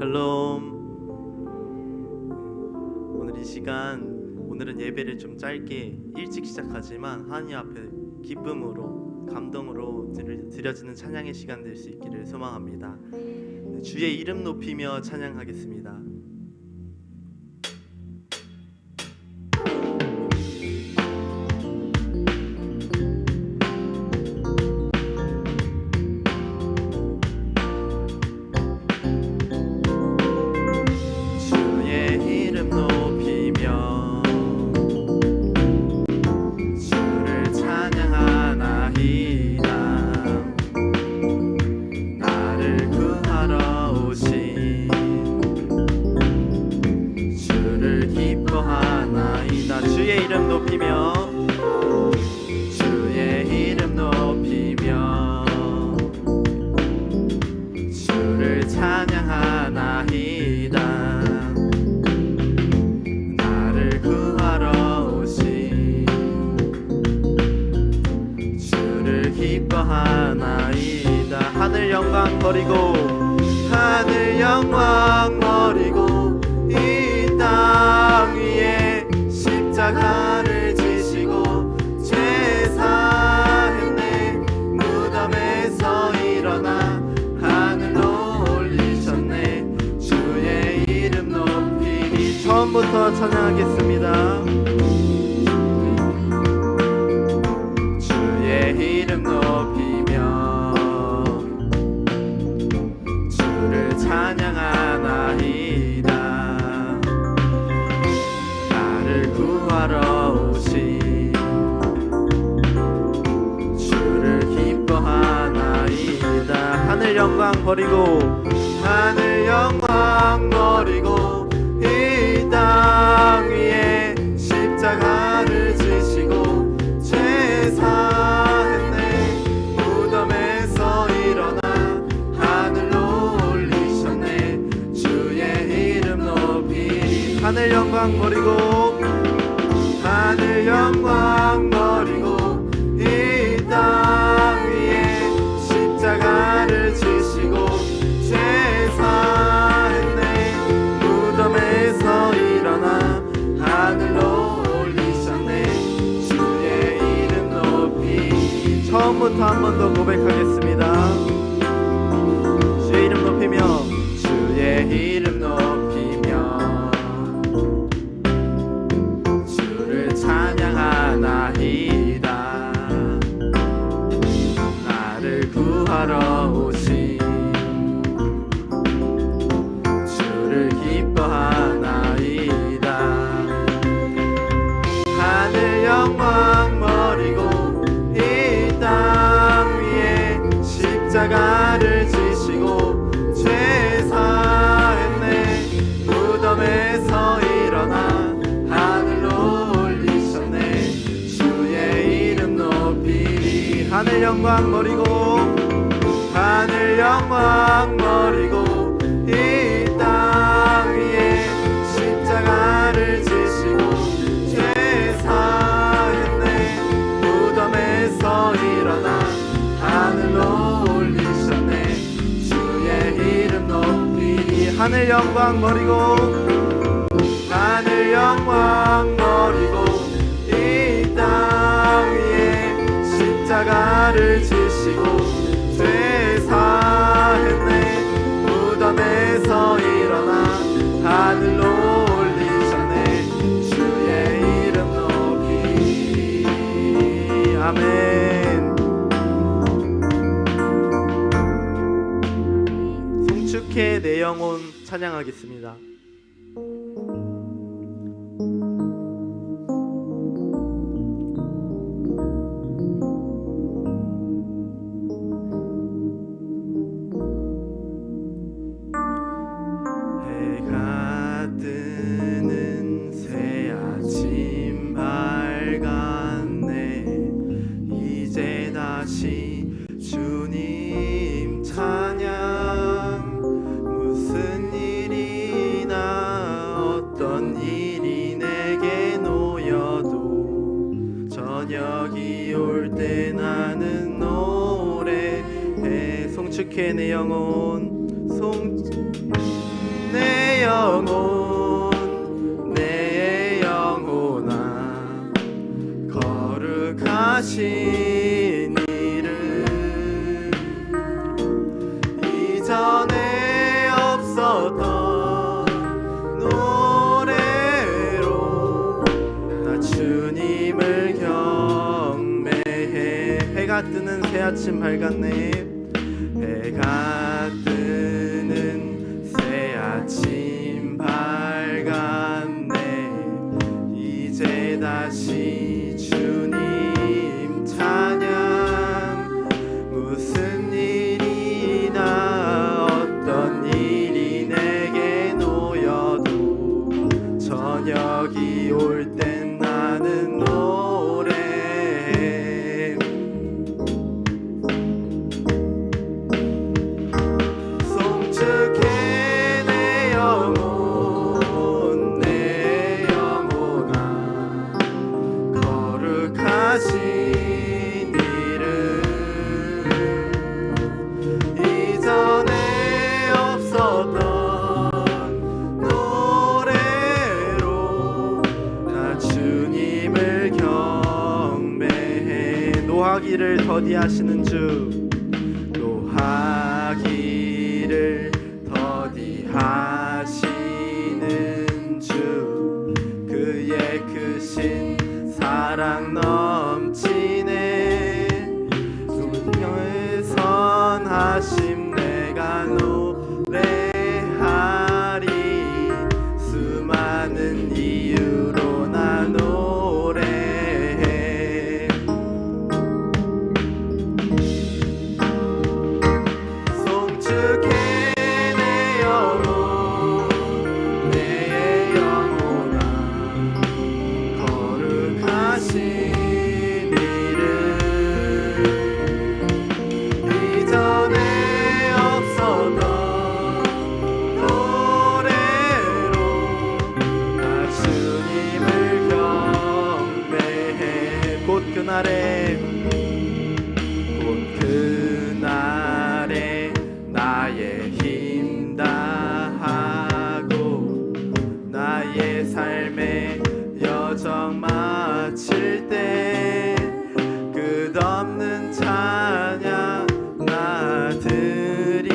샬롬. 오늘 이 시간, 오늘은 예배를 좀 짧게 일찍 시작하지만 하나님 앞에 기쁨으로 감동으로 드려지는 찬양의 시간 될 수 있기를 소망합니다. 주의 이름 높이며 찬양하겠습니다. 주의 이름 높이며 주의 이름 높이며 주를 찬양하나이다. 나를 구하러 오신 주를 기뻐하나이다. 하늘 영광 버리고 하늘 영광 버리고 이 땅 위에 십자가를 지시고 제사했네. 무덤에서 일어나 하늘로 올리셨네. 주의 이름 높이리. 처음부터 찬양하겠습니다. 주의 이름 높이며 주를 찬양하나이다. 구하러 오신 주를 기뻐하나이다. 하늘 영광 버리고 하늘 영광 버리고 이 땅 위에 십자가를 지시고 제사했네. 무덤에서 일어나 하늘로 올리셨네. 주의 이름 높이. 하늘 영광 버리고 하늘 영광 버리고 이 땅 위에 십자가를 지시고 제사했네. 무덤에서 일어나 하늘로 올리셨네. 주의 이름 높이. 처음부터 한 번 더 고백하겠습니다. 주의 이름 높이며 주의 이름 높이며 찬양하나이다. 나를 구하러 오신 주를 기뻐하나이다. 하늘 영광 버리고 이 땅 위에 십자가를 지시고 제사했네. 무덤에서 일어나 하늘 영광 버리고 하늘 영광 버리고 이 땅 위에 십자가를 지시고 제사했네. 무덤에서 일어나 하늘로 올리셨네. 주의 이름 높이. 하늘 영광 버리고 하늘 영광 버리고 이 땅 위에 십자가를 지시고 제사했네. 무덤에서 일어나 하늘로 올리셨네. 주의 이름 높이. 아멘. 송축해 내 영혼 찬양하겠습니다. 주님 찬양. 무슨 일이나 어떤 일이 내게 놓여도 저녁이 올 때 나는 노래해. 송축해 내 영혼 해가 뜨는 새아침 밝았네. 해가 뜨는 새아침 밝았네. 이제 다시 주님 찬양. 무슨 일이나 어떤 일이 내게 놓여도 저녁이 올 땐 나는 노래해. 송축해 내 영혼 내 영혼아. 거룩하신 이름. 이전에 없었던 노래로 나 주님을 경배해. 노하기를 더디하시는 주. 노하기를 더디하시는 주. 그의 크신 사랑 넘치네. 성령의 선하심 내가 노래하리. 수많은 이유로 나 노래해. 송축해 내 영혼 내 영혼아. 거룩하신 이름. 이전에 없었던 노래로 나 주님을 경배해. 곧 그날에 나의 힘 다하고 나의 삶의 여정 마칠 때 끝없는 찬양 나 드리리라.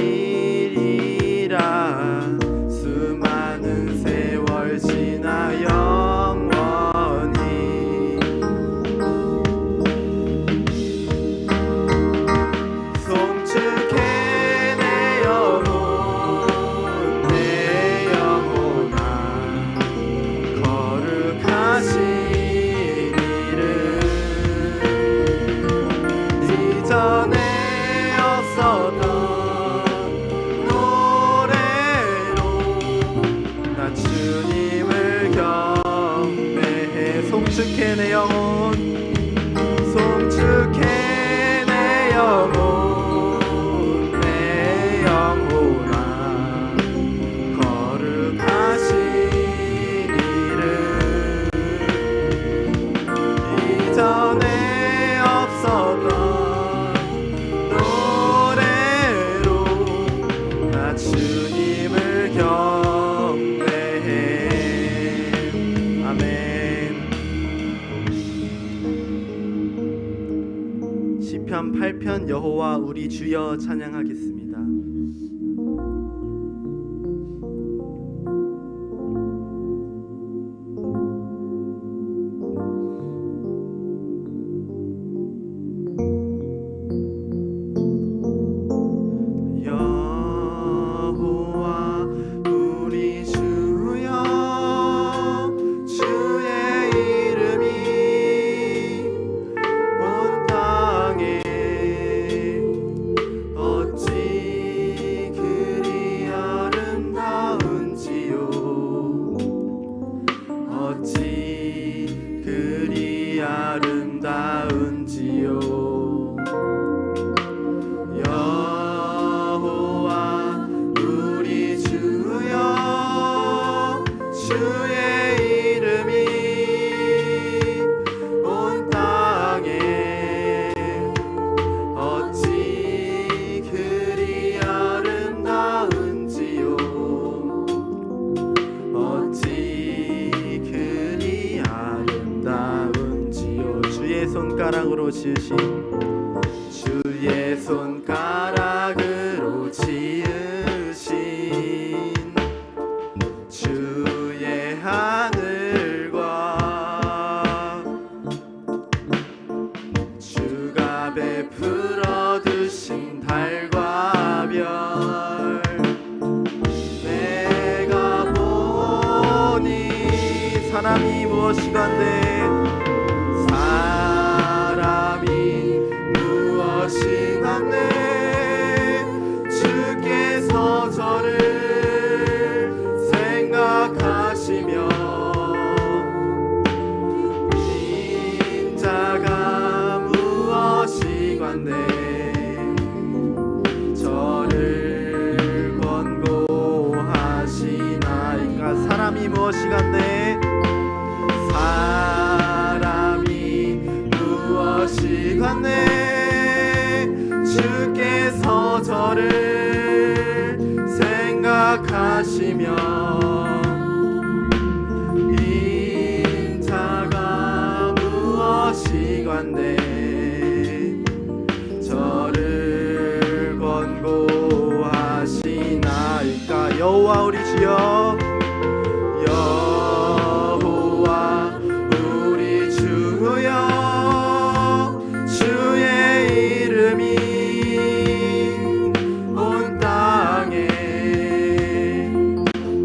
수많은 세월 지나 영원히. 송축해 내 영혼 내 영혼아. 거룩하신 이름. 이전에 없었던 노래로 나 주님을 경배해. 송축해 내 영혼 송축해 내 영혼 내 영혼아. 거룩하신 이름. 이전에 없었던 노래로 나 주님을 경배해. 아멘. 시편 8편 여호와 우리 주여 찬양하겠습니다. 여호와 우리 주여. 주의 이름이 온 땅에 어찌 그리 아름다운지요. 어찌 그리 아름다운지요. 여호와 우리 주여. 주의 이름이 온 땅에 어찌 그리 아름다운지요. 어찌 그리 아름다운지요. 주의 손가락으로 지으신 주의 손가락으로 지으신 주의 하늘과 주가 베푼 사람이 무엇이건대 사람이 무엇이건대 주께서 저를 생각하시며 인자가 무엇이건대 저를 권고하시나이까 사람이 무엇이건대 사람이 무엇이건대 주께서 저를 생각하시며 인자가 무엇이건대 저를 권고하시나이까 여호와 우리 주여 여호와 우리 주여 주의 이름이 온 땅에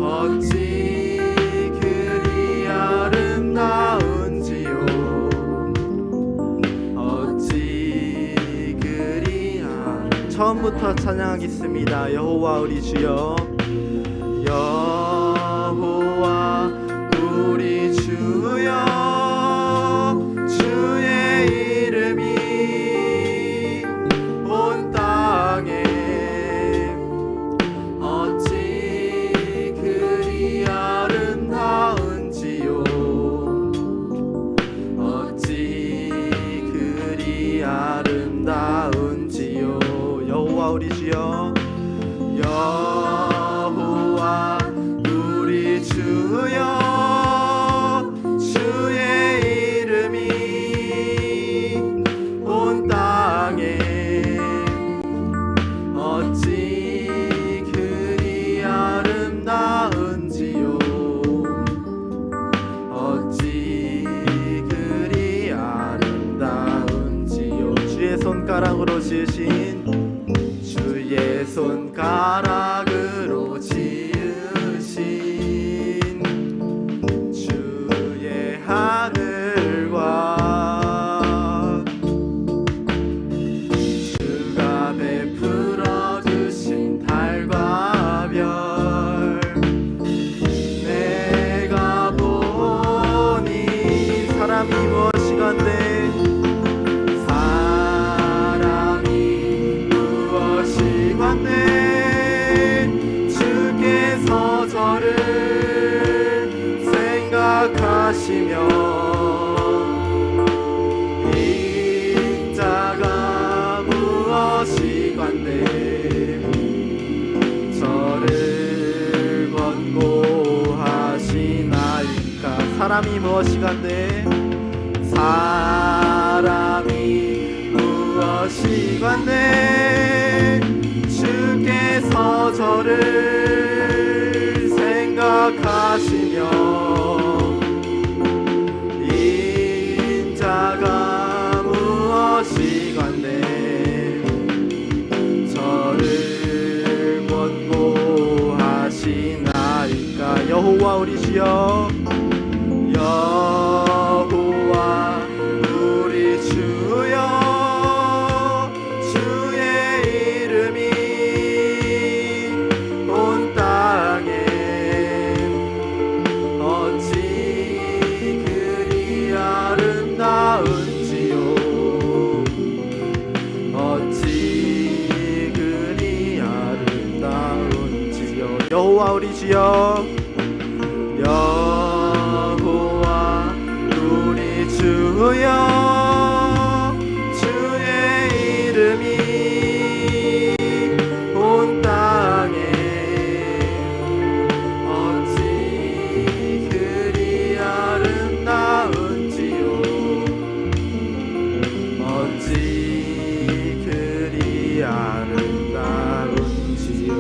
어찌 그리 아름다운지요 어찌 그리 처음부터 찬양하겠습니다. 여호와 우리 주여 여호와 우리 주여 주의 이름이 온 땅에 어찌 그리 아름다운지요 어찌 그리 아름다운지요 여호와 우리 주여 여호와 우리 주여 주의 이름이 온 땅에 어찌 그리 아름다운지요 어찌 그리 아름다운지요 주의 손가락으로 지으신 주의 손가락으로 지으신 주의 하늘과 주가 베풀어 주신 달과 별 내가 보니 사람이 무엇이건대 주께서 저를 생각하시며 인자가 무엇이건대 저를 권고하시나이까 사람이 무엇이건대 사람이 무엇이건대 주께서 저를 생각하시며 인자가 무엇이건대 저를 권고하시나이까 여호와 우리 주여 여호와 우리 주여 여호와 우리 주여 여호와 우리 주여 주의 이름이 온 땅에 어찌 그리 아름다운지요 어찌 그리 아름다운지요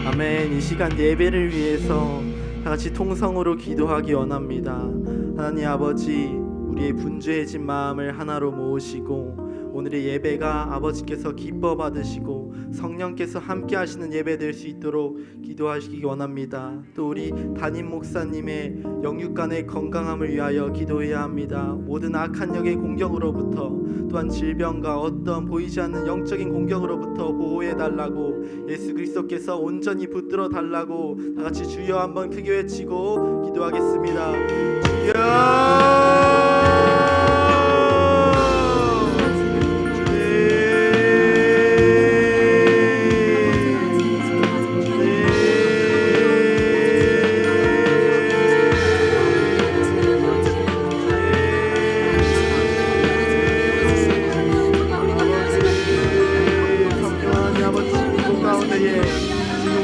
아멘. 이 시간 예배를 위해서 다같이 통성으로 기도하기 원합니다. 하나님 아버지 우리의 분주해진 마음을 하나로 모으시고 오늘의 예배가 아버지께서 기뻐 받으시고 성령께서 함께 하시는 예배 될 수 있도록 기도하시기 원합니다. 또 우리 담임 목사님의 영육간의 건강함을 위하여 기도해야 합니다. 모든 악한 영의 공격으로부터, 또한 질병과 어떤 보이지 않는 영적인 공격으로부터 보호해 달라고 예수 그리스도께서 온전히 붙들어 달라고 다 같이 주여 한번 크게 외치고 기도하겠습니다. 주여!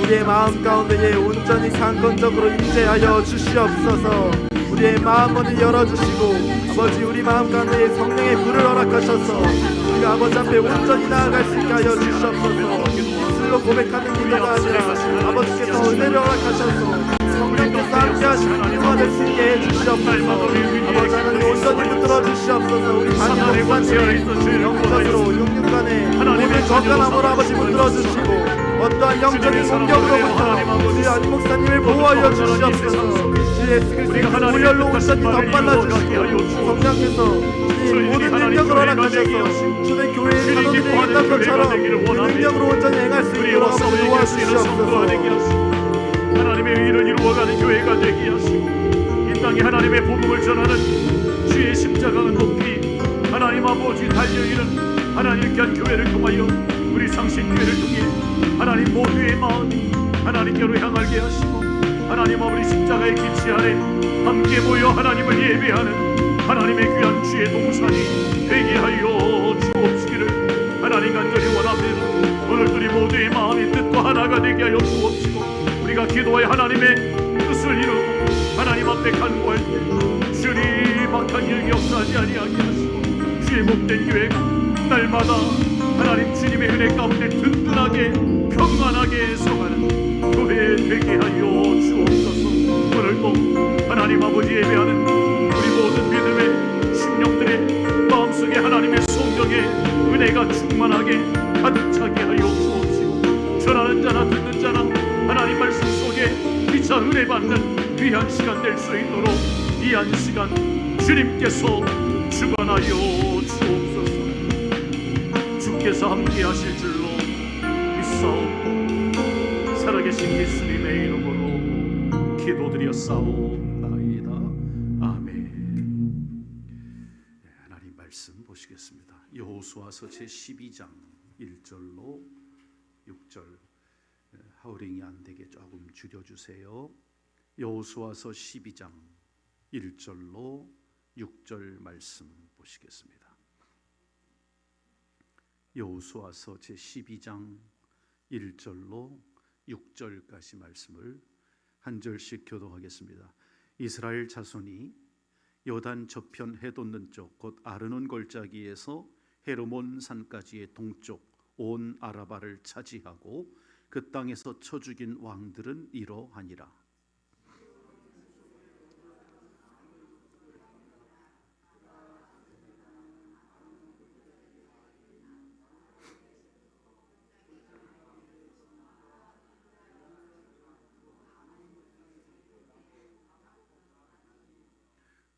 우리의 마음 가운데에 온전히 강건적으로 임재하여 주시옵소서. 우리의 마음문을 열어주시고 아버지 우리 마음 가운데에 성령의 불을 허락하셔서 우리가 아버지 앞에 온전히 나아갈 수 있게 하여 주시옵소서. 입술로 고백하는 기도가 아니라 아버지께서 은혜를 허락하셔서 성령께서 함께 하시는 기도가 될 수 있게 해주시옵소서. 아버지 하나님 온전히 붙들어 주시옵소서. 우리 담임 목사님의 영적으로 육육간에 모든 건강함으로 아버지 붙들어 주시고 어떠한 영적인 공격으로부터 우리 담임 목사님을 보호하여 주시옵소서. 주 예수 그리스도의 보혈로 온전히 덧발라 주시고 성령께서 모든 능력을 허락하셔서 주의 교회의 사도들이 있던 것처럼 그 능력으로 온전히 행할 수 있도록 도와주시옵소서. 하나님의 의를 이루어가는 교회가 되게 하시고 이 땅에 하나님의 복음을 전하는 주의 십자가가 높이 하나님 아버지 달려있는 하나님 귀한 교회를 통하여 우리 상신교회를 통해 하나님 모두의 마음이 하나님께로 향하게 하시고 하나님 아버지 십자가의 기치 아래 함께 모여 하나님을 예배하는 하나님의 귀한 주의 동산이 되게 하여 주옵시기를 하나님 간절히 원합니다. 오늘도 우리 모두의 마음이 뜻과 하나가 되게 하여 주옵시고 우리가 기도하여 하나님의 뜻을 이루고 하나님 앞에 간구할 때 주님 악한 일 역사하지 아니하게 하시고 주의 복된 교회가 날마다 하나님 주님의 은혜 가운데 든든하게 평안하게 서가는 교회 되게 하여 주옵소서. 오늘도 하나님 아버지 예배하는 우리 모든 믿음의 심령들의 마음속에 하나님의 성령의 은혜가 충만하게 가득 차게 하여 주옵시고 전하는 자나 듣는 자나 하나님 말씀 속에 피차 은혜 받는 귀한 시간 될 수 있도록 이 한 시간 주님께서 주관하여 주옵소서. 주께서 함께 하실 줄로 믿사옵고 살아계신 예수님의 이름으로 기도드렸사옵나이다. 아멘. 하나님 말씀 보시겠습니다. 여호수아서 제12장 1절로 6절 하우링이 안 되게 조금 줄여주세요. 여호수아서 12장 1절로 6절 말씀 보시겠습니다. 여호수아서 제12장 1절로 6절까지 말씀을 한 절씩 교독하겠습니다. 이스라엘 자손이 요단 저편 해돋는 쪽 곧 아르논 골짜기에서 헤르몬 산까지의 동쪽 온 아라바를 차지하고 그 땅에서 쳐 죽인 왕들은 이러하니라.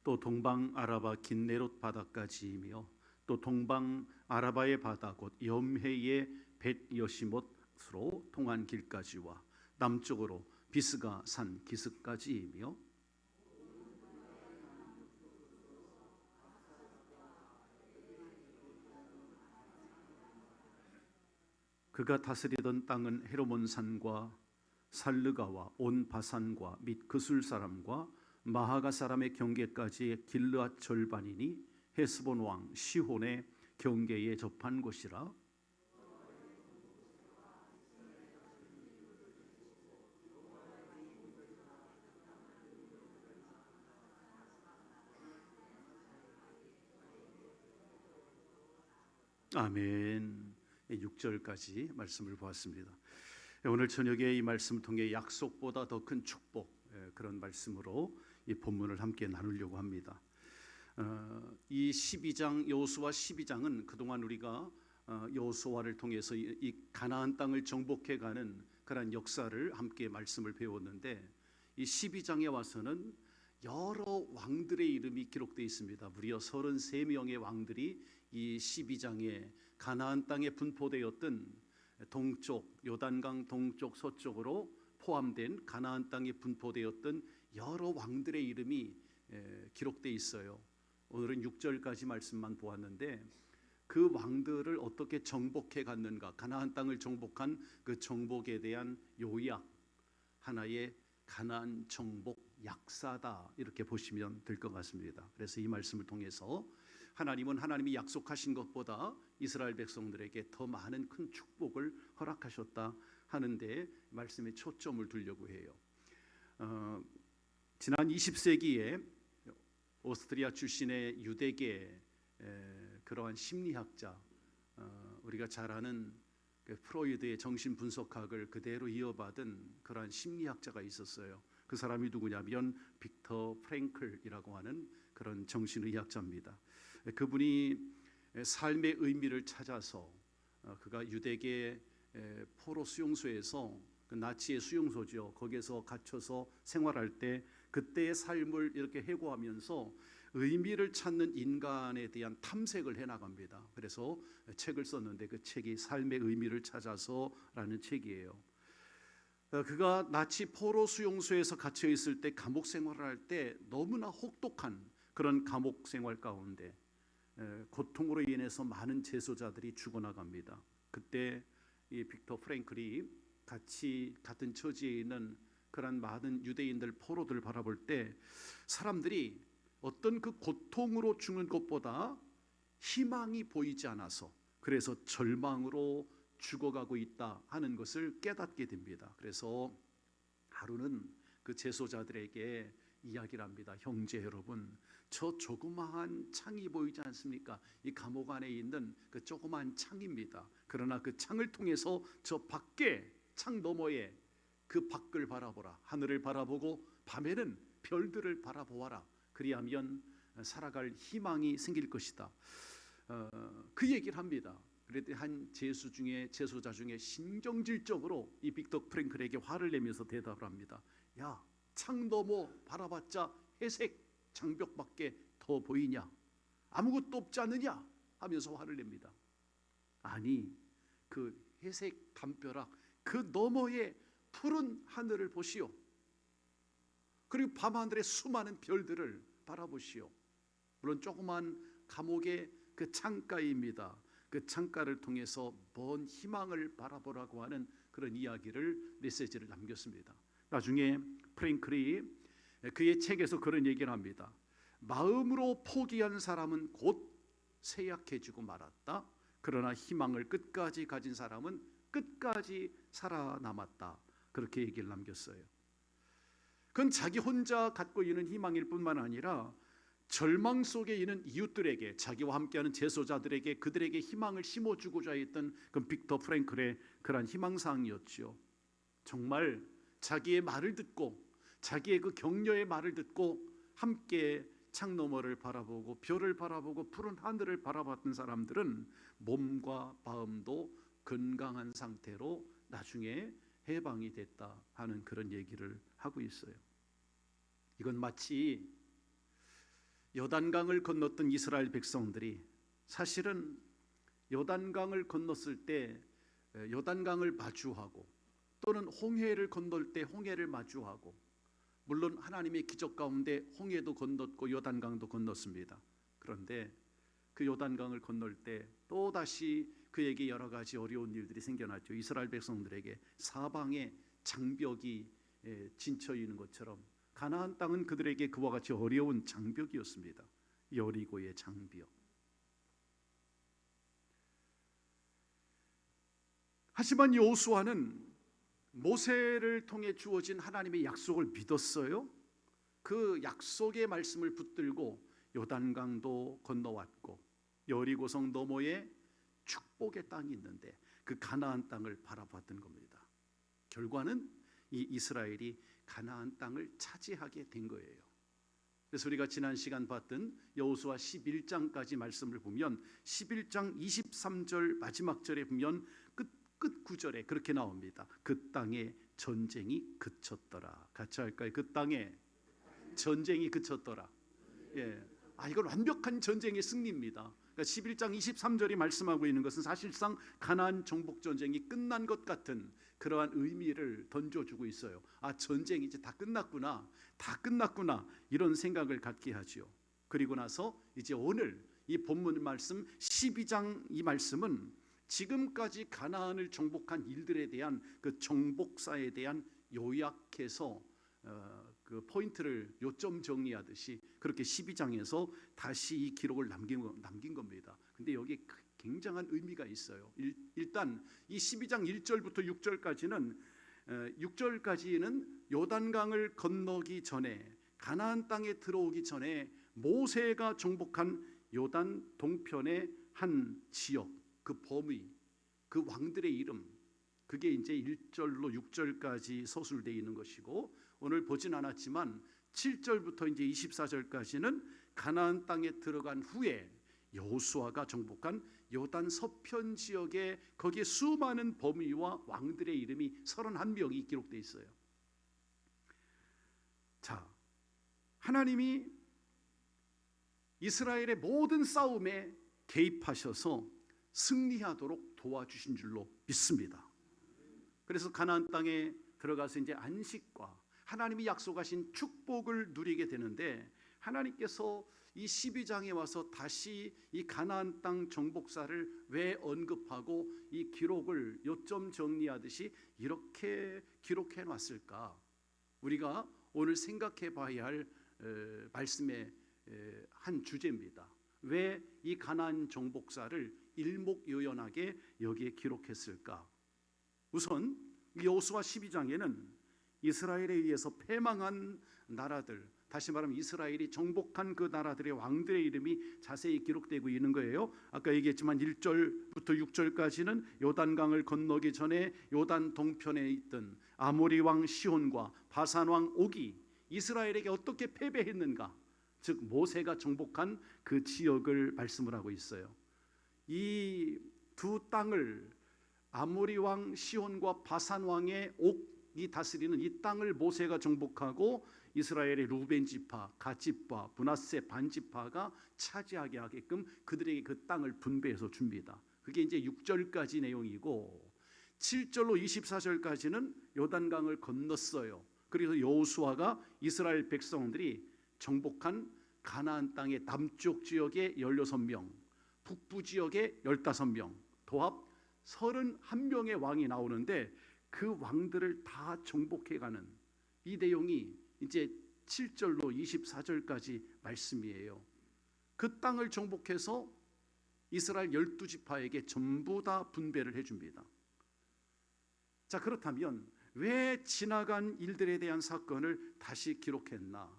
또 동방 아라바 긴네롯 바다까지이며 또 동방 아라바의 바다 곧 염해의 벳 여시못으로 통한 길까지와 남쪽으로 비스가 산 기슭까지이며 그가 다스리던 땅은 헤르몬 산과 살르가와 온 바산과 및 그술 사람과 마하가 사람의 경계까지의 길르앗 절반이니 헤스본 왕 시혼의 경계에 접한 곳이라. 아멘. 6절까지 말씀을 보았습니다. 오늘 저녁에 이 말씀을 통해 약속보다 더 큰 축복, 그런 말씀으로 이 본문을 함께 나누려고 합니다. 이 12장 여호수아 12장은 그동안 우리가 여호수아를 통해서 이 가나안 땅을 정복해가는 그런 역사를 함께 말씀을 배웠는데, 이 12장에 와서는 여러 왕들의 이름이 기록되어 있습니다. 무려 33명의 왕들이 이 12장에 가나안 땅에 분포되었던 동쪽 요단강 동쪽 서쪽으로 포함된 가나안 땅에 분포되었던 여러 왕들의 이름이 기록되어 있어요. 오늘은 6절까지 말씀만 보았는데, 그 왕들을 어떻게 정복해 갔는가, 가나안 땅을 정복한 그 정복에 대한 요약, 하나의 가나안 정복 약사다, 이렇게 보시면 될 것 같습니다. 그래서 이 말씀을 통해서 하나님은 하나님이 약속하신 것보다 이스라엘 백성들에게 더 많은 큰 축복을 허락하셨다 하는데 말씀에 초점을 두려고 해요. 지난 20세기에 오스트리아 출신의 유대계 그러한 심리학자, 우리가 잘 아는 그 프로이드의 정신 분석학을 그대로 이어받은 그러한 심리학자가 있었어요. 그 사람이 누구냐면 빅터 프랭클이라고 하는 그런 정신의학자입니다. 그분이 삶의 의미를 찾아서 그가 유대계 포로 수용소에서, 그 나치의 수용소죠, 거기에서 갇혀서 생활할 때 그때의 삶을 이렇게 해고하면서 의미를 찾는 인간에 대한 탐색을 해나갑니다. 그래서 책을 썼는데 그 책이 삶의 의미를 찾아서라는 책이에요. 그가 나치 포로 수용소에서 갇혀 있을 때 감옥 생활을 할 때 너무나 혹독한 그런 감옥 생활 가운데 고통으로 인해서 많은 재소자들이 죽어나갑니다. 그때 이 빅터 프랭클이 같은 처지에 있는 그런 많은 유대인들 포로들을 바라볼 때 사람들이 어떤 그 고통으로 죽는 것보다 희망이 보이지 않아서, 그래서 절망으로 죽어가고 있다 하는 것을 깨닫게 됩니다. 그래서 하루는 그 재소자들에게 이야기를 합니다. 형제 여러분, 저 조그마한 창이 보이지 않습니까? 이 감옥 안에 있는 그 조그마한 창입니다. 그러나 그 창을 통해서 저 밖에, 창 너머에 그 밖을 바라보라. 하늘을 바라보고 밤에는 별들을 바라보아라. 그리하면 살아갈 희망이 생길 것이다. 그 얘기를 합니다. 그랬더니 한 재소자 중에 신경질적으로 이 빅터 프랭클에게 화를 내면서 대답을 합니다. 야, 창 너머 바라봤자 회색 장벽밖에 더 보이냐? 아무것도 없지 않느냐? 하면서 화를 냅니다. 아니, 그 회색 담벼락 그 너머에 푸른 하늘을 보시오. 그리고 밤하늘의 수많은 별들을 바라보시오. 물론 조그만 감옥의 그 창가입니다. 그 창가를 통해서 먼 희망을 바라보라고 하는 그런 이야기를, 메시지를 남겼습니다. 나중에 프랭클이 그의 책에서 그런 얘기를 합니다. 마음으로 포기한 사람은 곧 쇠약해지고 말았다. 그러나 희망을 끝까지 가진 사람은 끝까지 살아남았다. 그렇게 얘기를 남겼어요. 그건 자기 혼자 갖고 있는 희망일 뿐만 아니라 절망 속에 있는 이웃들에게, 자기와 함께하는 재소자들에게, 그들에게 희망을 심어주고자 했던 그 빅터 프랭클의 그러한 희망사항이었죠. 정말 자기의 말을 듣고, 자기의 그 격려의 말을 듣고 함께 창 너머를 바라보고 별을 바라보고 푸른 하늘을 바라봤던 사람들은 몸과 마음도 건강한 상태로 나중에 해방이 됐다 하는 그런 얘기를 하고 있어요. 이건 마치 요단강을 건넜던 이스라엘 백성들이 사실은 요단강을 건넜을 때 요단강을 마주하고, 또는 홍해를 건널 때 홍해를 마주하고, 물론 하나님의 기적 가운데 홍해도 건넜고 요단강도 건넜습니다. 그런데 그 요단강을 건널 때 또다시 그에게 여러 가지 어려운 일들이 생겨났죠. 이스라엘 백성들에게 사방에 장벽이 진쳐 있는 것처럼 가나안 땅은 그들에게 그와 같이 어려운 장벽이었습니다. 여리고의 장벽. 하지만 여호수아는 모세를 통해 주어진 하나님의 약속을 믿었어요. 그 약속의 말씀을 붙들고 요단강도 건너왔고, 여리고성 너머에 축복의 땅이 있는데 그 가나안 땅을 바라봤던 겁니다. 결과는 이 이스라엘이 가나안 땅을 차지하게 된 거예요. 그래서 우리가 지난 시간 봤던 여호수아 11장까지 말씀을 보면 11장 23절 마지막 절에 보면 끝 구절에 그렇게 나옵니다. 그 땅에 전쟁이 그쳤더라. 같이 할까요? 그 땅에 전쟁이 그쳤더라. 예, 이건 완벽한 전쟁의 승리입니다. 그러니까 11장 23절이 말씀하고 있는 것은 사실상 가나안 정복 전쟁이 끝난 것 같은 그러한 의미를 던져주고 있어요. 전쟁이 이제 다 끝났구나, 이런 생각을 갖게 하지요. 그리고 나서 이제 오늘 이 본문 말씀 12장 이 말씀은 지금까지 가나안을 정복한 일들에 대한 그 정복사에 대한 요약해서 그 포인트를 요점 정리하듯이 그렇게 12장에서 다시 이 기록을 남긴 겁니다. 근데 여기에 굉장한 의미가 있어요. 일단 이 12장 1절부터 6절까지는 요단강을 건너기 전에 가나안 땅에 들어오기 전에 모세가 정복한 요단 동편의 한 지역, 그 범위, 그 왕들의 이름, 그게 이제 1절로 6절까지 서술되어 있는 것이고, 오늘 보진 않았지만 7절부터 이제 24절까지는 가나안 땅에 들어간 후에 여호수아가 정복한 요단 서편 지역에 거기에 수많은 범위와 왕들의 이름이 31명이 기록되어 있어요. 자, 하나님이 이스라엘의 모든 싸움에 개입하셔서 승리하도록 도와주신 줄로 믿습니다. 그래서 가나안 땅에 들어가서 이제 안식과 하나님이 약속하신 축복을 누리게 되는데, 하나님께서 이 12장에 와서 다시 이 가나안 땅 정복사를 왜 언급하고 이 기록을 요점 정리하듯이 이렇게 기록해 놨을까? 우리가 오늘 생각해 봐야 할 말씀의 한 주제입니다. 왜 이 가나안 정복사를 일목요연하게 여기에 기록했을까? 우선 여호수아 12장에는 이스라엘에 의해서 패망한 나라들, 다시 말하면 이스라엘이 정복한 그 나라들의 왕들의 이름이 자세히 기록되고 있는 거예요. 아까 얘기했지만 1절부터 6절까지는 요단강을 건너기 전에 요단 동편에 있던 아모리 왕 시혼과 바산 왕 옥이 이스라엘에게 어떻게 패배했는가, 즉 모세가 정복한 그 지역을 말씀을 하고 있어요. 이 두 땅을 아모리 왕 시혼과 바산 왕의 옥이 다스리는 이 땅을 모세가 정복하고 이스라엘의 루벤 지파, 갓 지파, 므낫세 반 지파가 차지하게 하게끔 그들에게 그 땅을 분배해서 줍니다. 그게 이제 6절까지 내용이고, 7절로 24절까지는 요단강을 건넜어요. 그래서 여호수아가 이스라엘 백성들이 정복한 가나안 땅의 남쪽 지역에 16명, 북부 지역에 15명, 도합 31명의 왕이 나오는데 그 왕들을 다 정복해가는 이 내용이 이제 7절로 24절까지 말씀이에요. 그 땅을 정복해서 이스라엘 12지파에게 전부 다 분배를 해줍니다. 자, 그렇다면 왜 지나간 일들에 대한 사건을 다시 기록했나?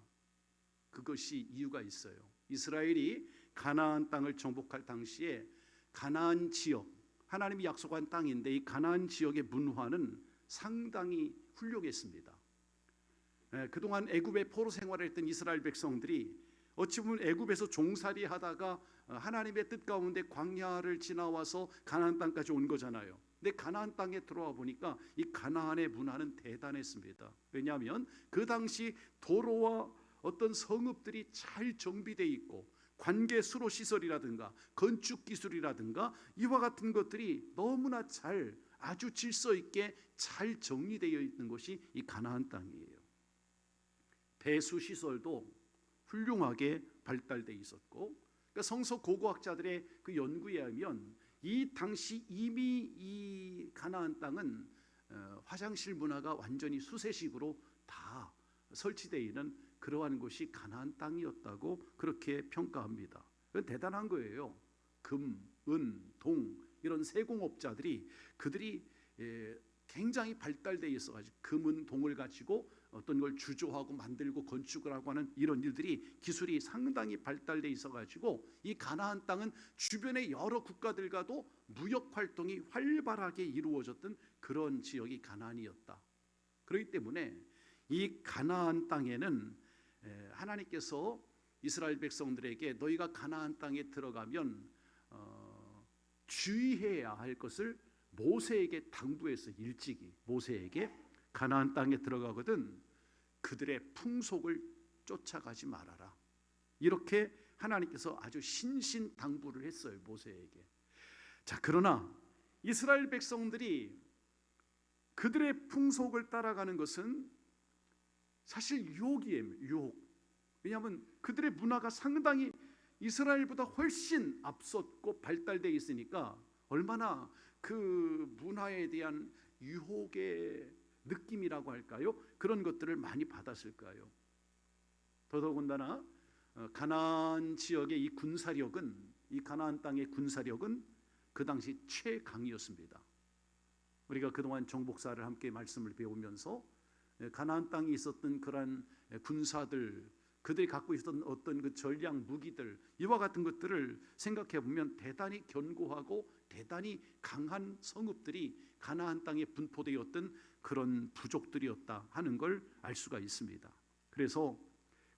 그것이 이유가 있어요. 이스라엘이 가나안 땅을 정복할 당시에 가나안 지역, 하나님이 약속한 땅인데 이 가나안 지역의 문화는 상당히 훌륭했습니다. 그동안 애굽의 포로 생활을 했던 이스라엘 백성들이 어찌 보면 애굽에서 종살이 하다가 하나님의 뜻 가운데 광야를 지나와서 가나안 땅까지 온 거잖아요. 근데 가나안 땅에 들어와 보니까 이 가나안의 문화는 대단했습니다. 왜냐하면 그 당시 도로와 어떤 성읍들이 잘 정비되어 있고 관계 수로 시설이라든가 건축 기술이라든가 이와 같은 것들이 너무나 잘, 아주 질서 있게 잘 정리되어 있는 것이 이 가나안 땅이에요. 배수 시설도 훌륭하게 발달되어 있었고, 그러니까 성서 고고학자들의 그 연구에 의하면 이 당시 이미 이 가나안 땅은 화장실 문화가 완전히 수세식으로 다 설치되어 있는 그러한 곳이 가나안 땅이었다고 그렇게 평가합니다. 그건 대단한 거예요. 금, 은, 동 이런 세공업자들이 그들이 굉장히 발달되어 있어가지고 금은 동을 가지고 어떤 걸 주조하고 만들고 건축을 하고 하는 이런 일들이 기술이 상당히 발달되어 있어가지고 이 가나안 땅은 주변의 여러 국가들과도 무역 활동이 활발하게 이루어졌던 그런 지역이 가나안이었다. 그렇기 때문에 이 가나안 땅에는 하나님께서 이스라엘 백성들에게 너희가 가나안 땅에 들어가면 주의해야 할 것을 모세에게 당부해서 일찍이 모세에게 가나안 땅에 들어가거든 그들의 풍속을 쫓아가지 말아라. 이렇게 하나님께서 아주 신신당부를 했어요, 모세에게. 자, 그러나 이스라엘 백성들이 그들의 풍속을 따라가는 것은 사실 유혹이에요. 유혹. 왜냐하면 그들의 문화가 상당히 이스라엘보다 훨씬 앞섰고 발달되어 있으니까 얼마나 그 문화에 대한 유혹의 느낌이라고 할까요? 그런 것들을 많이 받았을까요? 더더군다나 가나안 지역의 이 군사력은, 이 가나안 땅의 군사력은 그 당시 최강이었습니다. 우리가 그동안 정복사를 함께 말씀을 배우면서 가나안 땅에 있었던 그러한 군사들, 그들이 갖고 있었던 어떤 그 전략 무기들, 이와 같은 것들을 생각해 보면 대단히 견고하고 대단히 강한 성읍들이 가나안 땅에 분포되었던 그런 부족들이었다 하는 걸 알 수가 있습니다. 그래서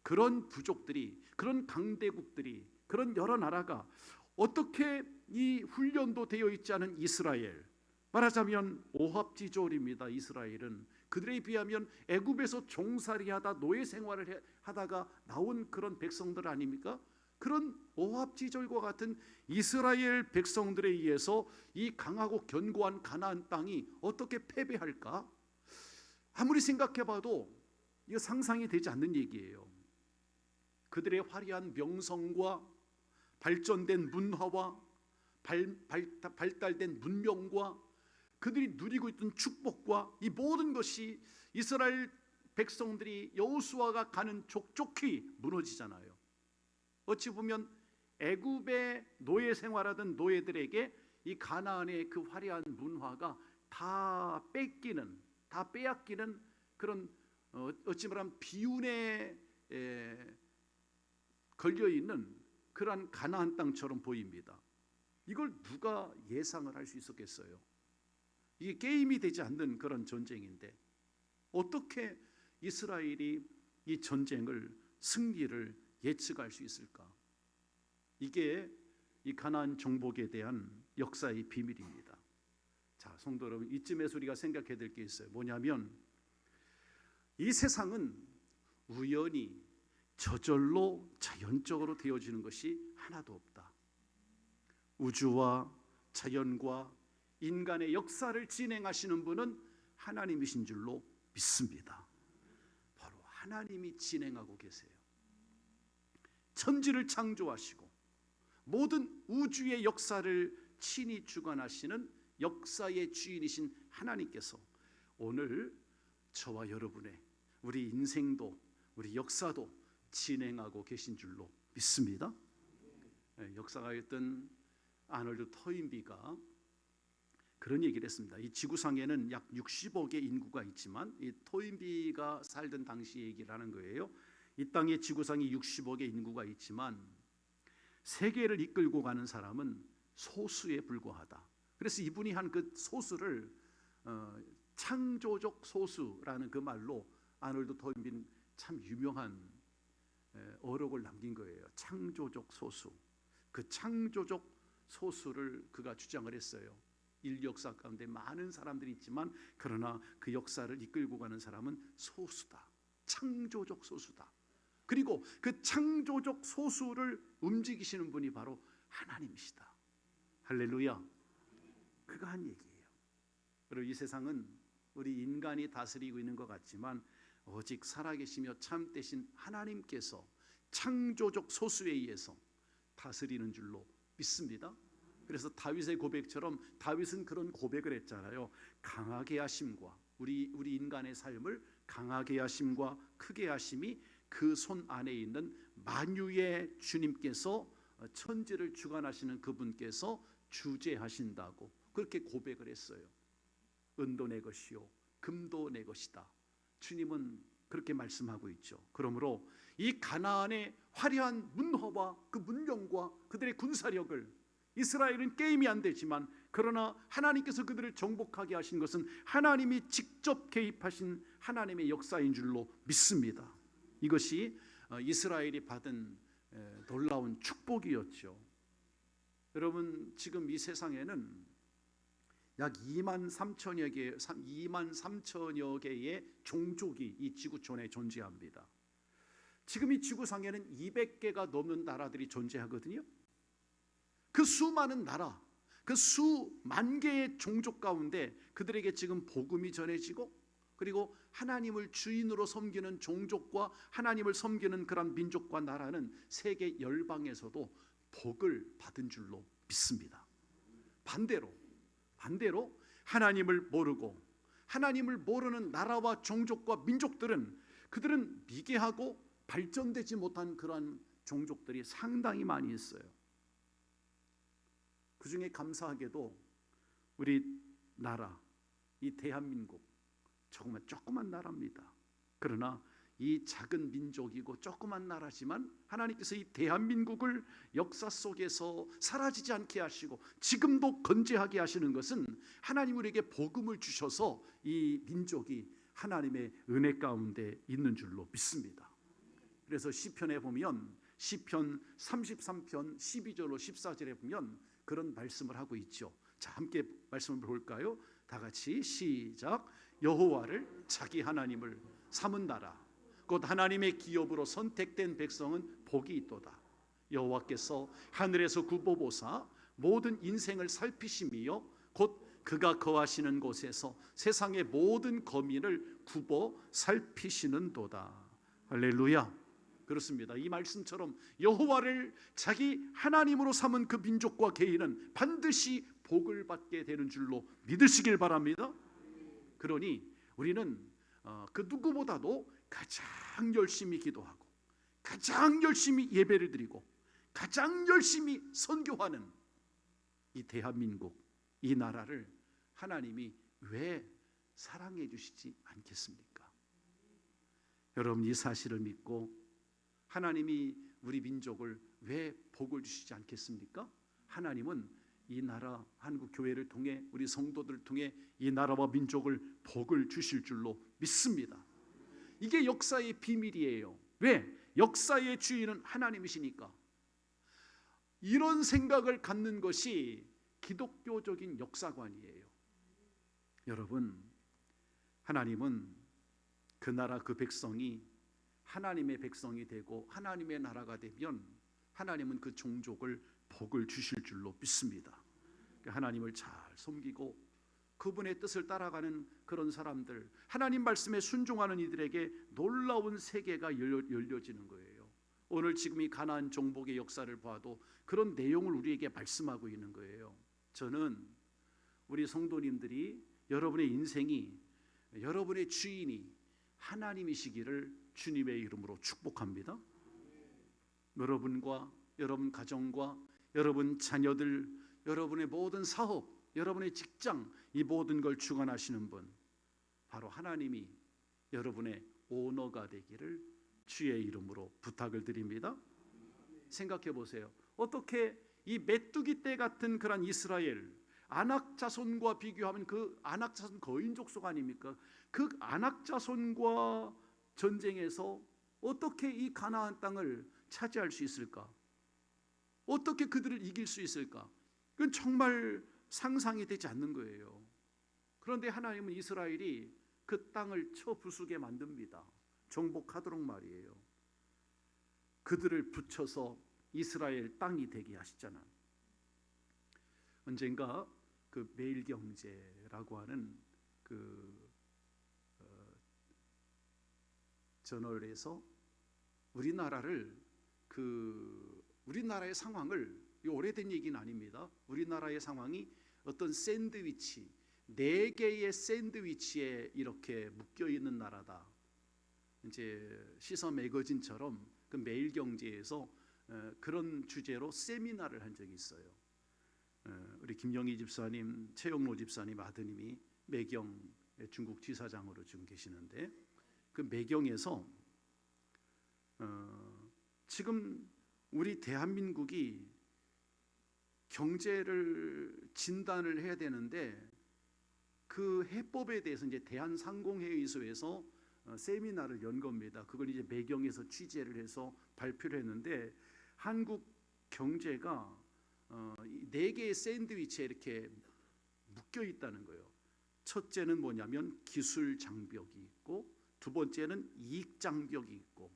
그런 부족들이, 그런 강대국들이, 그런 여러 나라가 어떻게 이 훈련도 되어 있지 않은 이스라엘, 말하자면 오합지졸입니다. 이스라엘은 그들에 비하면 애굽에서 종살이하다 노예 생활을 하다가 나온 그런 백성들 아닙니까? 그런 오합지졸과 같은 이스라엘 백성들에 의해서 이 강하고 견고한 가나안 땅이 어떻게 패배할까? 아무리 생각해봐도 이거 상상이 되지 않는 얘기예요. 그들의 화려한 명성과 발전된 문화와 발달된 문명과 그들이 누리고 있던 축복과 이 모든 것이 이스라엘 백성들이 여호수아가 가는 족족히 무너지잖아요. 어찌 보면 애굽의 노예 생활하던 노예들에게 이 가나안의 그 화려한 문화가 다 빼앗기는 그런 어찌 말하면 비운에 걸려있는 그러한 가나안 땅처럼 보입니다. 이걸 누가 예상을 할 수 있었겠어요? 이게 게임이 되지 않는 그런 전쟁인데 어떻게 이스라엘이 이 전쟁을 승리를 예측할 수 있을까? 이게 이 가나안 정복에 대한 역사의 비밀입니다. 자, 성도 여러분, 이쯤에서 우리가 생각해야 될 게 있어요. 뭐냐면 이 세상은 우연히 저절로 자연적으로 되어지는 것이 하나도 없다. 우주와 자연과 인간의 역사를 진행하시는 분은 하나님이신 줄로 믿습니다. 바로 하나님이 진행하고 계세요. 천지를 창조하시고 모든 우주의 역사를 친히 주관하시는 역사의 주인이신 하나님께서 오늘 저와 여러분의 우리 인생도 우리 역사도 진행하고 계신 줄로 믿습니다. 역사가였던 아놀드 토인비가 그런 얘기를 했습니다. 이 지구상에는 약 60억의 인구가 있지만 이 토인비가 살던 당시 얘기를 하는 거예요. 이 땅에 지구상에 60억의 인구가 있지만 세계를 이끌고 가는 사람은 소수에 불과하다. 그래서 이분이 한 그 소수를 창조적 소수라는 그 말로 아놀드 토인비는 참 유명한 어록을 남긴 거예요. 창조적 소수. 그 창조적 소수를 그가 주장을 했어요. 인류 역사 가운데 많은 사람들이 있지만 그러나 그 역사를 이끌고 가는 사람은 소수다. 창조적 소수다. 그리고 그 창조적 소수를 움직이시는 분이 바로 하나님이시다. 할렐루야. 그가 한 얘기예요. 그리고 이 세상은 우리 인간이 다스리고 있는 것 같지만 오직 살아계시며 참되신 하나님께서 창조적 소수에 의해서 다스리는 줄로 믿습니다. 그래서 다윗의 고백처럼 다윗은 그런 고백을 했잖아요. 강하게 하심과 우리 인간의 삶을 강하게 하심과 크게 하심이 그 손 안에 있는 만유의 주님께서 천지를 주관하시는 그분께서 주재하신다고 그렇게 고백을 했어요. 은도 내 것이요 금도 내 것이다. 주님은 그렇게 말씀하고 있죠. 그러므로 이 가나안의 화려한 문화와 그 문명과 그들의 군사력을 이스라엘은 게임이 안 되지만 그러나 하나님께서 그들을 정복하게 하신 것은 하나님이 직접 개입하신 하나님의 역사인 줄로 믿습니다. 이것이 이스라엘이 받은 놀라운 축복이었죠. 여러분, 지금 이 세상에는 약 2만 3천여 개의 종족이 이 지구촌에 존재합니다. 지금 이 지구상에는 200개가 넘는 나라들이 존재하거든요. 그 수많은 나라, 그 수만 개의 종족 가운데 그들에게 지금 복음이 전해지고, 그리고 하나님을 주인으로 섬기는 종족과 하나님을 섬기는 그런 민족과 나라는 세계 열방에서도 복을 받은 줄로 믿습니다. 반대로 하나님을 모르고 하나님을 모르는 나라와 종족과 민족들은, 그들은 미개하고 발전되지 못한 그러한 종족들이 상당히 많이 있어요. 그 중에 감사하게도 우리 나라, 이 대한민국, 정말 조그만 나라입니다. 그러나 이 작은 민족이고 조그만 나라지만 하나님께서 이 대한민국을 역사 속에서 사라지지 않게 하시고 지금도 건재하게 하시는 것은 하나님 우리에게 복음을 주셔서 이 민족이 하나님의 은혜 가운데 있는 줄로 믿습니다. 그래서 시편에 보면 시편 33편 12절로 14절에 보면 그런 말씀을 하고 있죠. 자, 함께 말씀을 볼까요? 다 같이 시작. 여호와를 자기 하나님을 삼은 나라, 곧 하나님의 기업으로 선택된 백성은 복이 있도다. 여호와께서 하늘에서 굽어보사 모든 인생을 살피심이요 곧 그가 거하시는 곳에서 세상의 모든 거민을 굽어 살피시는도다. 할렐루야. 그렇습니다. 이 말씀처럼 여호와를 자기 하나님으로 삼은 그 민족과 개인은 반드시 복을 받게 되는 줄로 믿으시길 바랍니다. 그러니 우리는 그 누구보다도 가장 열심히 기도하고 가장 열심히 예배를 드리고 가장 열심히 선교하는 이 대한민국, 이 나라를 하나님이 왜 사랑해 주시지 않겠습니까? 여러분, 이 사실을 믿고 하나님이 우리 민족을 왜 복을 주시지 않겠습니까? 하나님은 이 나라 한국 교회를 통해 우리 성도들을 통해 이 나라와 민족을 복을 주실 줄로 믿습니다. 이게 역사의 비밀이에요. 왜? 역사의 주인은 하나님이시니까. 이런 생각을 갖는 것이 기독교적인 역사관이에요. 여러분, 하나님은 그 나라 그 백성이 하나님의 백성이 되고 하나님의 나라가 되면 하나님은 그 종족을 복을 주실 줄로 믿습니다. 하나님을 잘 섬기고 그분의 뜻을 따라가는 그런 사람들, 하나님 말씀에 순종하는 이들에게 놀라운 세계가 열려지는 거예요. 오늘 지금 이 가나안 정복의 역사를 봐도 그런 내용을 우리에게 말씀하고 있는 거예요. 저는 우리 성도님들이 여러분의 인생이, 여러분의 주인이 하나님이시기를 주님의 이름으로 축복합니다. 여러분과 여러분 가정과 여러분 자녀들, 여러분의 모든 사업, 여러분의 직장, 이 모든 걸 주관하시는 분, 바로 하나님이 여러분의 오너가 되기를 주의 이름으로 부탁을 드립니다. 생각해 보세요. 어떻게 이 메뚜기 떼 같은 그런 이스라엘 아낙 자손과 비교하면 그 아낙 자손 거인 족속 아닙니까? 그 아낙 자손과 전쟁에서 어떻게 이 가나안 땅을 차지할 수 있을까? 어떻게 그들을 이길 수 있을까? 그건 정말 상상이 되지 않는 거예요. 그런데 하나님은 이스라엘이 그 땅을 쳐 부수게 만듭니다. 정복하도록 말이에요. 그들을 붙여서 이스라엘 땅이 되게 하시잖아. 언젠가 그 매일경제라고 하는 그 저널에서 우리나라를 우리나라의 상황을, 이 오래된 얘기는 아닙니다. 우리나라의 상황이 어떤 샌드위치, 4개의 샌드위치에 이렇게 묶여 있는 나라다. 이제 시사 매거진처럼 그 매일경제에서 그런 주제로 세미나를 한 적이 있어요. 우리 김영희 집사님, 최영로 집사님 아드님이 매경 중국 지사장으로 지금 계시는데, 그 매경에서 지금 우리 대한민국이 경제를 진단을 해야 되는데 그 해법에 대해서 이제 대한상공회의소에서 세미나를 연 겁니다. 그걸 이제 매경에서 취재를 해서 발표를 했는데 한국 경제가 네 개의 샌드위치에 이렇게 묶여 있다는 거예요. 첫째는 뭐냐면 기술 장벽이 있고, 두 번째는 이익 장벽이 있고,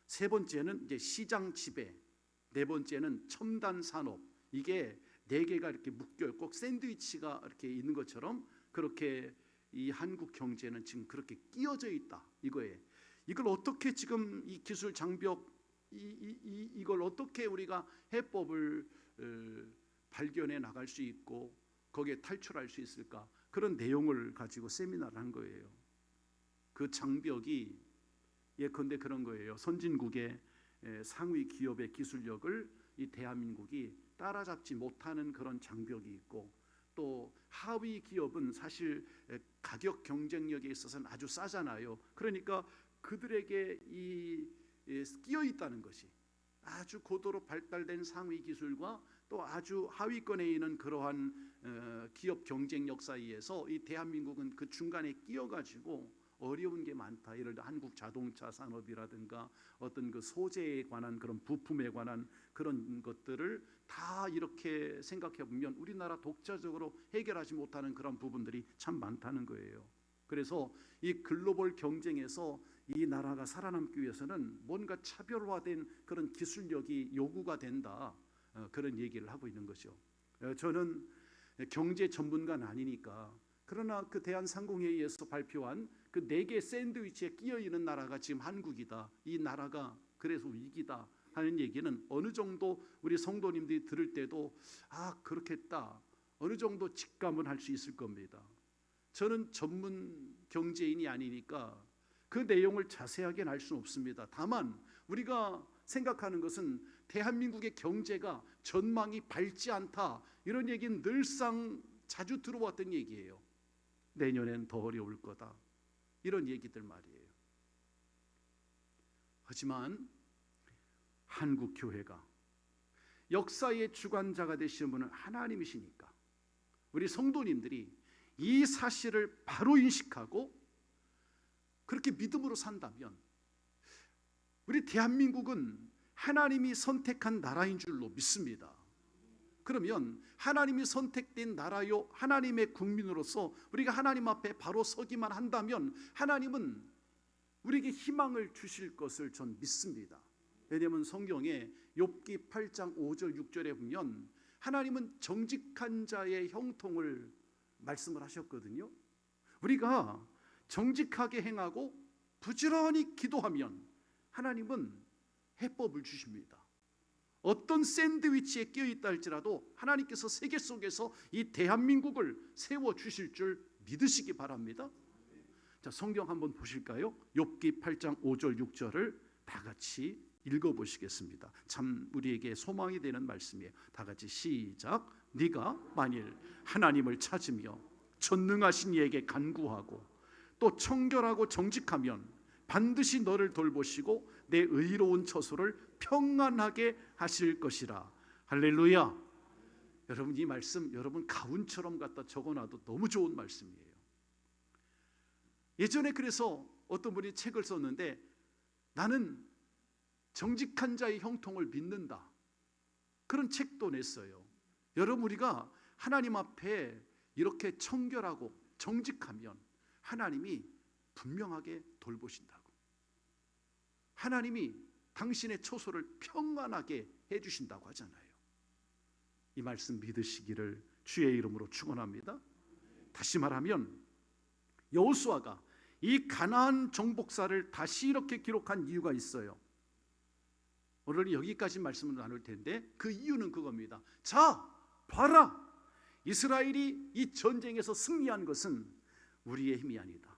세 번째는 이제 시장 지배, 네 번째는 첨단 산업. 이게 네 개가 이렇게 묶여 있고 샌드위치가 이렇게 있는 것처럼 그렇게 이 한국 경제는 지금 그렇게 끼어져 있다 이거예요. 이걸 어떻게 지금 이 기술 장벽 이걸 어떻게 우리가 해법을 발견해 나갈 수 있고 거기에 탈출할 수 있을까? 그런 내용을 가지고 세미나를 한 거예요. 그 장벽이 예컨대 그런 거예요. 선진국의 상위 기업의 기술력을 이 대한민국이 따라잡지 못하는 그런 장벽이 있고, 또 하위 기업은 사실 가격 경쟁력에 있어서는 아주 싸잖아요. 그러니까 그들에게 이 끼어 있다는 것이 아주 고도로 발달된 상위 기술과 또 아주 하위권에 있는 그러한 기업 경쟁력 사이에서 이 대한민국은 그 중간에 끼어가지고 어려운 게 많다. 예를 들어 한국 자동차 산업이라든가 어떤 그 소재에 관한 그런 부품에 관한 그런 것들을 다 이렇게 생각해 보면 우리나라 독자적으로 해결하지 못하는 그런 부분들이 참 많다는 거예요. 그래서 이 글로벌 경쟁에서 이 나라가 살아남기 위해서는 뭔가 차별화된 그런 기술력이 요구가 된다. 그런 얘기를 하고 있는 거죠. 저는 경제 전문가는 아니니까, 그러나 그 대한상공회의에서 발표한 그 네 개 샌드위치에 끼어 있는 나라가 지금 한국이다. 이 나라가 그래서 위기다 하는 얘기는 어느 정도 우리 성도님들이 들을 때도 그렇겠다, 어느 정도 직감은 할 수 있을 겁니다. 저는 전문 경제인이 아니니까 그 내용을 자세하게 알 수는 없습니다. 다만 우리가 생각하는 것은 대한민국의 경제가 전망이 밝지 않다, 이런 얘기는 늘상 자주 들어왔던 얘기예요. 내년엔 더 어려울 거다, 이런 얘기들 말이에요. 하지만 한국 교회가 역사의 주관자가 되시는 분은 하나님이시니까 우리 성도님들이 이 사실을 바로 인식하고 그렇게 믿음으로 산다면 우리 대한민국은 하나님이 선택한 나라인 줄로 믿습니다. 그러면 하나님이 선택된 나라요 하나님의 국민으로서 우리가 하나님 앞에 바로 서기만 한다면 하나님은 우리에게 희망을 주실 것을 전 믿습니다. 왜냐하면 성경에 욥기 8장 5절 6절에 보면 하나님은 정직한 자의 형통을 말씀을 하셨거든요. 우리가 정직하게 행하고 부지런히 기도하면 하나님은 해법을 주십니다. 어떤 샌드위치에 끼어 있다 할지라도 하나님께서 세계 속에서 이 대한민국을 세워 주실 줄 믿으시기 바랍니다. 자, 성경 한번 보실까요? 욥기 8장 5절 6절을 다 같이 읽어보시겠습니다. 참 우리에게 소망이 되는 말씀이에요. 다 같이 시작. 네가 만일 하나님을 찾으며 전능하신 이에게 간구하고 또 청결하고 정직하면 반드시 너를 돌보시고 내 의로운 처소를 평안하게 하실 것이라. 할렐루야. 여러분, 이 말씀 여러분 가운처럼 갖다 적어놔도 너무 좋은 말씀이에요. 예전에 그래서 어떤 분이 책을 썼는데 나는 정직한 자의 형통을 믿는다, 그런 책도 냈어요. 여러분, 우리가 하나님 앞에 이렇게 청결하고 정직하면 하나님이 분명하게 돌보신다고, 하나님이 당신의 처소를 평안하게 해주신다고 하잖아요. 이 말씀 믿으시기를 주의 이름으로 축원합니다. 다시 말하면 여호수아가 이 가나안 정복사를 다시 이렇게 기록한 이유가 있어요. 오늘 여기까지 말씀을 나눌 텐데 그 이유는 그겁니다. 자, 봐라, 이스라엘이 이 전쟁에서 승리한 것은 우리의 힘이 아니다.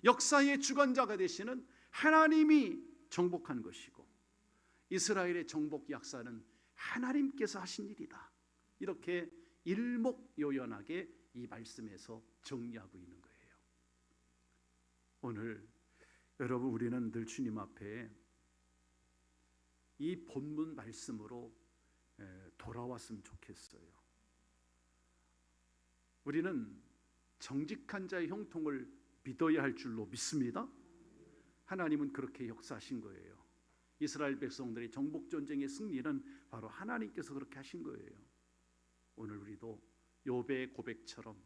역사의 주관자가 되시는 하나님이 정복한 것이고 이스라엘의 정복 역사는 하나님께서 하신 일이다. 이렇게 일목요연하게 이 말씀에서 정리하고 있는 거예요. 오늘 여러분, 우리는 늘 주님 앞에 이 본문 말씀으로 돌아왔으면 좋겠어요. 우리는 정직한 자의 형통을 믿어야 할 줄로 믿습니다. 하나님은 그렇게 역사하신 거예요. 이스라엘 백성들의 정복 전쟁의 승리는 바로 하나님께서 그렇게 하신 거예요. 오늘 우리도 욥의 고백처럼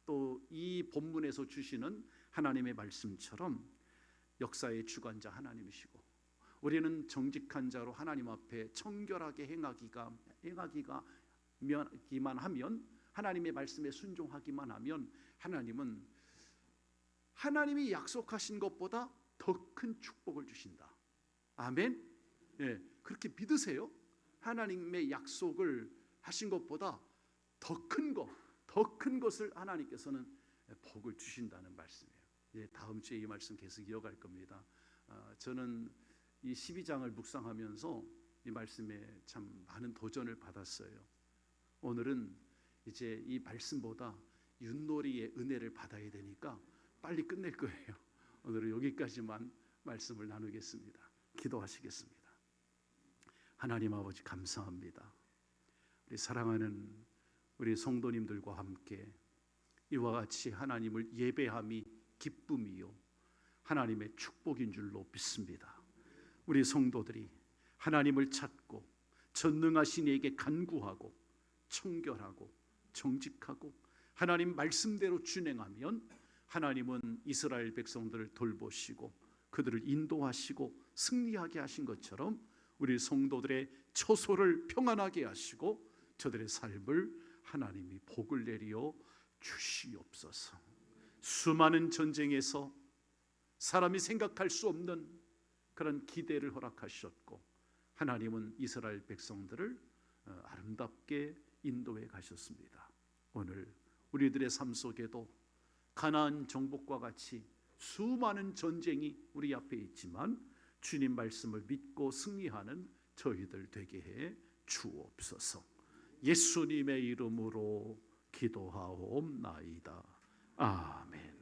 또 이 본문에서 주시는 하나님의 말씀처럼 역사의 주관자 하나님이시고, 우리는 정직한 자로 하나님 앞에 청결하게 행하기만 하면, 하나님의 말씀에 순종하기만 하면 하나님은 하나님이 약속하신 것보다 더 큰 축복을 주신다. 아멘. 예, 그렇게 믿으세요. 하나님의 약속을 하신 것보다 더 큰 것을 하나님께서는 복을 주신다는 말씀이에요. 예, 다음 주에 이 말씀 계속 이어갈 겁니다. 저는 이 12장을 묵상하면서 이 말씀에 참 많은 도전을 받았어요. 오늘은 이제 이 말씀보다 윷놀이의 은혜를 받아야 되니까 빨리 끝낼 거예요. 오늘은 여기까지만 말씀을 나누겠습니다. 기도하시겠습니다. 하나님 아버지, 감사합니다. 우리 사랑하는 우리 성도님들과 함께 이와 같이 하나님을 예배함이 기쁨이요 하나님의 축복인 줄로 믿습니다. 우리 성도들이 하나님을 찾고 전능하신 이에게 간구하고 청결하고 정직하고 하나님 말씀대로 준행하면 하나님은 이스라엘 백성들을 돌보시고 그들을 인도하시고 승리하게 하신 것처럼 우리 성도들의 처소를 평안하게 하시고 저들의 삶을 하나님이 복을 내리어 주시옵소서. 수많은 전쟁에서 사람이 생각할 수 없는 그런 기대를 허락하셨고, 하나님은 이스라엘 백성들을 아름답게 인도해 가셨습니다. 오늘 우리들의 삶 속에도 가나안 정복과 같이 수많은 전쟁이 우리 앞에 있지만 주님 말씀을 믿고 승리하는 저희들 되게 해 주옵소서. 예수님의 이름으로 기도하옵나이다. 아멘.